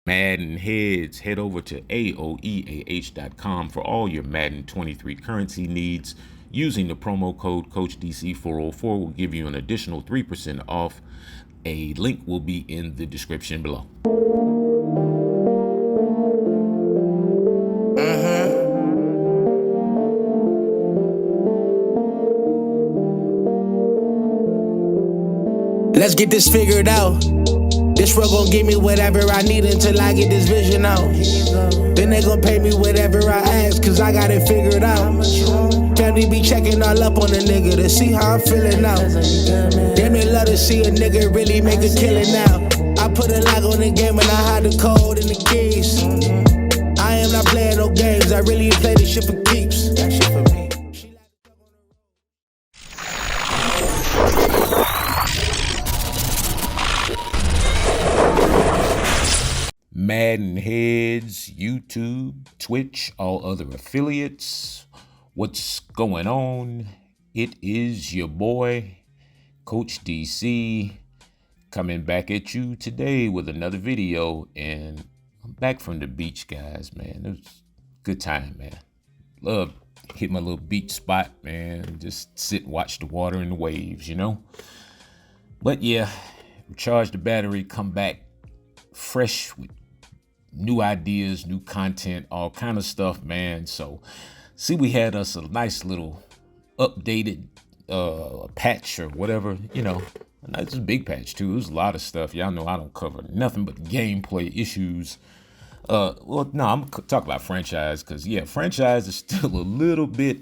MaddenHeadz. Head over to aoeah.com for all your Madden 23 currency needs. Using the promo code CoachDC404 will give you an additional 3% off. A link will be in the description below. Let's get this figured out. This road gon' give me whatever I need until I get this vision out. Then they gon' pay me whatever I ask, cause I got it figured out. Family be checking all up on a nigga to see how I'm feeling now. Damn, they love to see a nigga really make a killing now. I put a lock on the game and I hide the code and the keys. I am not playing no games, I really play this shit for keeps. That shit for me. MaddenHeadz, YouTube, Twitch, all other affiliates. What's going on? It is your boy, Coach DC, coming back at you today with another video. And I'm back from the beach, guys, man. It was a good time, man. Love hit my little beach spot, man. Just sit and watch the water and the waves, you know? But yeah, recharge the battery, come back fresh with new ideas, new content, all kind of stuff, man. So see, we had us a nice little updated patch or whatever, you know. It's a big patch too. There's a lot of stuff. Y'all know I don't cover nothing but gameplay issues. Well, no, I'm talking about franchise, because yeah, franchise is still a little bit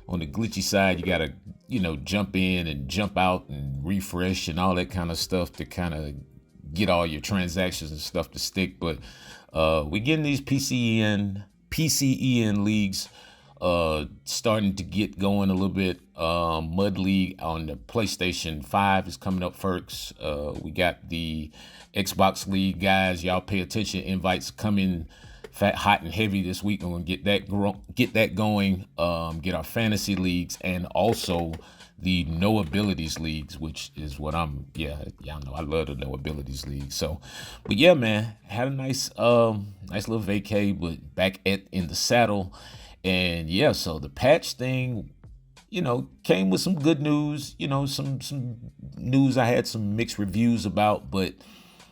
on the glitchy side. You gotta, you know, jump in and jump out and refresh and all that kind of stuff to kind of get all your transactions and stuff to stick. But we're getting these PCEN leagues starting to get going a little bit. Mud League on the PlayStation 5 is coming up first. We got the Xbox League, guys. Y'all pay attention. Invites coming fat, hot, and heavy this week. I'm gonna get that going. Get our fantasy leagues, and also the no abilities leagues, which is what y'all know I love the no abilities league. So, but yeah, man, had a nice little vacay, but back in the saddle. And yeah, so the patch thing, you know, came with some good news, you know, some news I had some mixed reviews about, but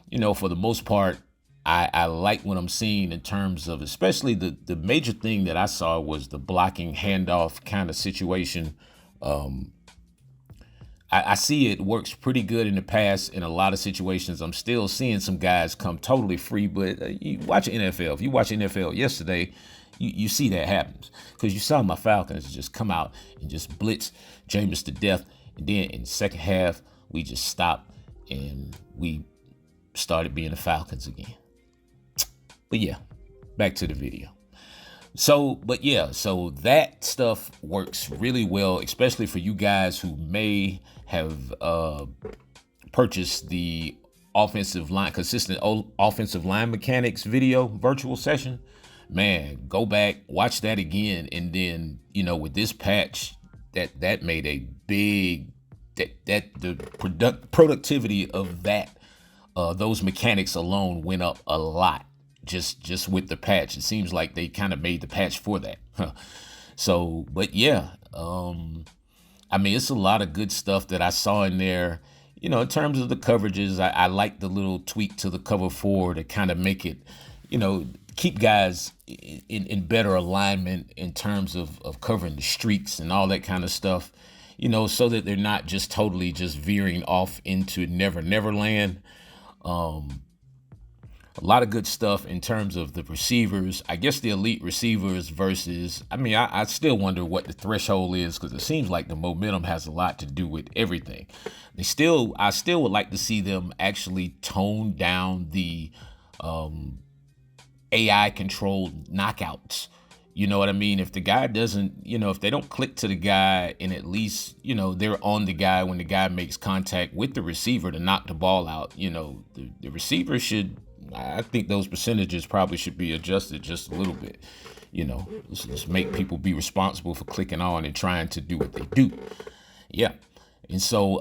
you know, for the most part, I like what I'm seeing in terms of, especially the major thing that I saw was the blocking handoff kind of situation. I see it works pretty good in the past in a lot of situations. I'm still seeing some guys come totally free, but you watch NFL. If you watch NFL yesterday, you see that happens, because you saw my Falcons just come out and just blitz Jameis to death. And then in the second half, we just stopped and we started being the Falcons again. But yeah, back to the video. So that stuff works really well, especially for you guys who may have purchased the consistent offensive line mechanics video virtual session. Man, go back, watch that again, and then, you know, with this patch, that made a big the productivity of those mechanics alone went up a lot. Just with the patch. It seems like they kind of made the patch for that. So, but yeah, I mean, it's a lot of good stuff that I saw in there. You know, in terms of the coverages, I like the little tweak to the cover 4 to kind of make it, you know, keep guys in better alignment in terms of covering the streaks and all that kind of stuff, you know, so that they're not just totally just veering off into never land. A lot of good stuff in terms of the receivers. I guess the elite receivers versus, I mean, I still wonder what the threshold is, because it seems like the momentum has a lot to do with everything. I still would like to see them actually tone down the AI controlled knockouts. You know what I mean? If the guy doesn't, you know, if they don't click to the guy and at least, you know, they're on the guy when the guy makes contact with the receiver to knock the ball out, you know, the receiver should, I think those percentages probably should be adjusted just a little bit. You know, let's make people be responsible for clicking on and trying to do what they do. Yeah. And so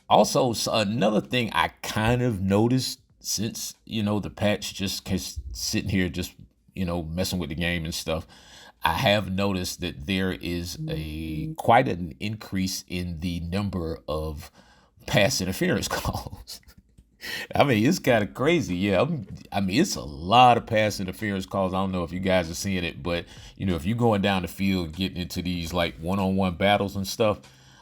also another thing I kind of noticed since, the patch just sitting here just, messing with the game and stuff, I have noticed that there is a quite an increase in the number of pass interference calls. I mean, it's kind of crazy. Yeah, I mean, it's a lot of pass interference calls. I don't know if you guys are seeing it, but if you're going down the field, getting into these like one-on-one battles and stuff,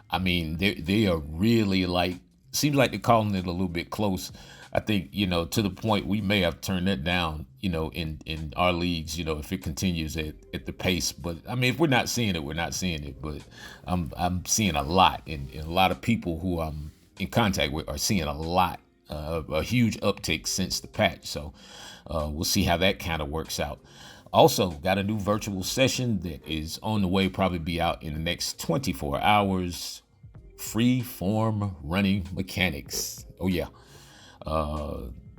I mean, they are really like, seems like they're calling it a little bit close. I think, to the point we may have turned that down, in our leagues, if it continues at the pace. But I mean, if we're not seeing it, we're not seeing it. But I'm seeing a lot, and a lot of people who I'm in contact with are seeing a lot, a huge uptick since the patch. So we'll see how that kind of works out. Also, got a new virtual session that is on the way, probably be out in the next 24 hours. Free form running mechanics. Oh yeah.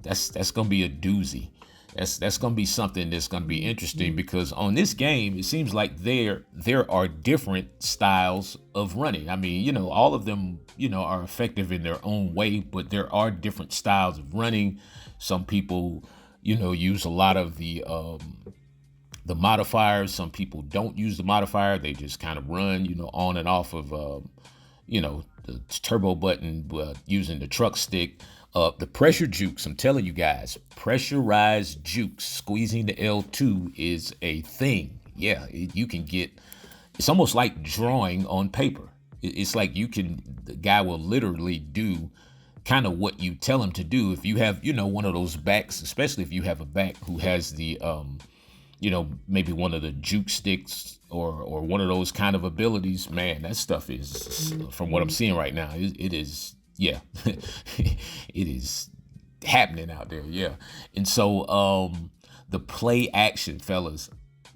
That's gonna be a doozy. That's gonna be something that's gonna be interesting, because on this game it seems like there are different styles of running. I mean, all of them, are effective in their own way, but there are different styles of running. Some people, use a lot of the modifiers. Some people don't use the modifier. They just kind of run, on and off of the turbo button, using the truck stick. The pressure jukes, I'm telling you guys, pressurized jukes, squeezing the L2 is a thing. Yeah, you can get, it's almost like drawing on paper. It's like the guy will literally do kind of what you tell him to do. If you have, one of those backs, especially if you have a back who has the, maybe one of the juke sticks or one of those kind of abilities, man, that stuff is, from what I'm seeing right now, it is. Yeah, it is happening out there. Yeah. And so the play action, fellas,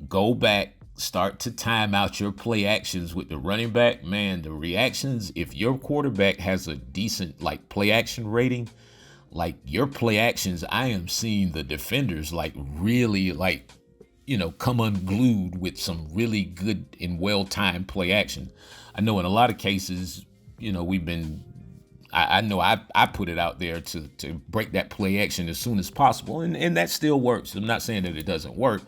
go back, start to time out your play actions with the running back. Man, the reactions, if your quarterback has a decent like play action rating, like your play actions, I am seeing the defenders like really like, come unglued with some really good and well-timed play action. I know in a lot of cases, we've been, I know I put it out there to break that play action as soon as possible, and that still works. I'm not saying that it doesn't work,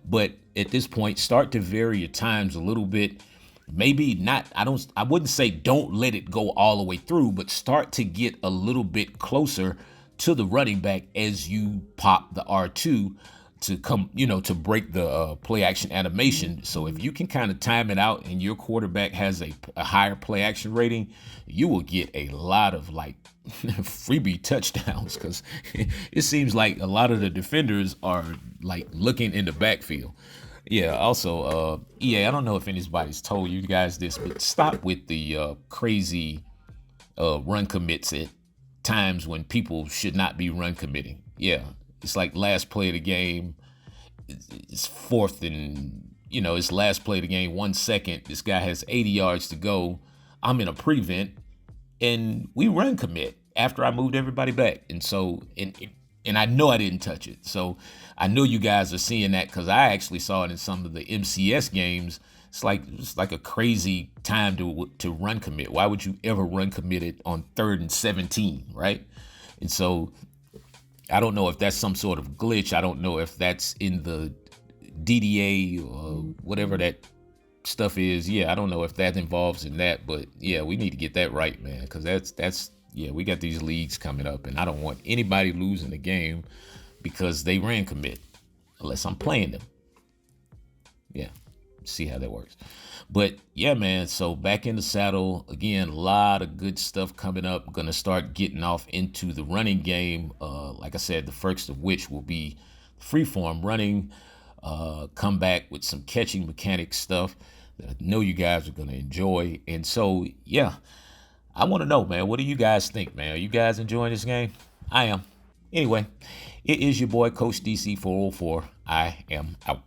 but at this point, start to vary your times a little bit. Maybe not, I wouldn't say don't let it go all the way through, but start to get a little bit closer to the running back as you pop the R2 to come, to break the play action animation. So if you can kind of time it out and your quarterback has a higher play action rating, you will get a lot of like freebie touchdowns, because it seems like a lot of the defenders are like looking in the backfield. Yeah, also, EA, I don't know if anybody's told you guys this, but stop with the crazy run commits at times when people should not be run committing. Yeah, it's like last play of the game. It's fourth and, it's last play of the game, 1 second. This guy has 80 yards to go. I'm in a prevent, and we run commit after I moved everybody back. And so, and I know I didn't touch it. So I know you guys are seeing that, because I actually saw it in some of the MCS games. It's like a crazy time to run commit. Why would you ever run commit it on 3rd and 17, right? And so I don't know if that's some sort of glitch. I don't know if that's in the DDA or whatever that stuff is. Yeah, I don't know if that involves in that, but yeah, we need to get that right, man, because that's we got these leagues coming up, and I don't want anybody losing the game because they ran commit unless I'm playing them. Yeah, see how that works. But yeah, man, so back in the saddle again. A lot of good stuff coming up. Gonna start getting off into the running game. Like I said, the first of which will be freeform running. Come back with some catching mechanic stuff that I know you guys are gonna enjoy. And so yeah, I want to know, man, what do you guys think, man? Are you guys enjoying this game? I am. Anyway, it is your boy Coach DC 404. I am out.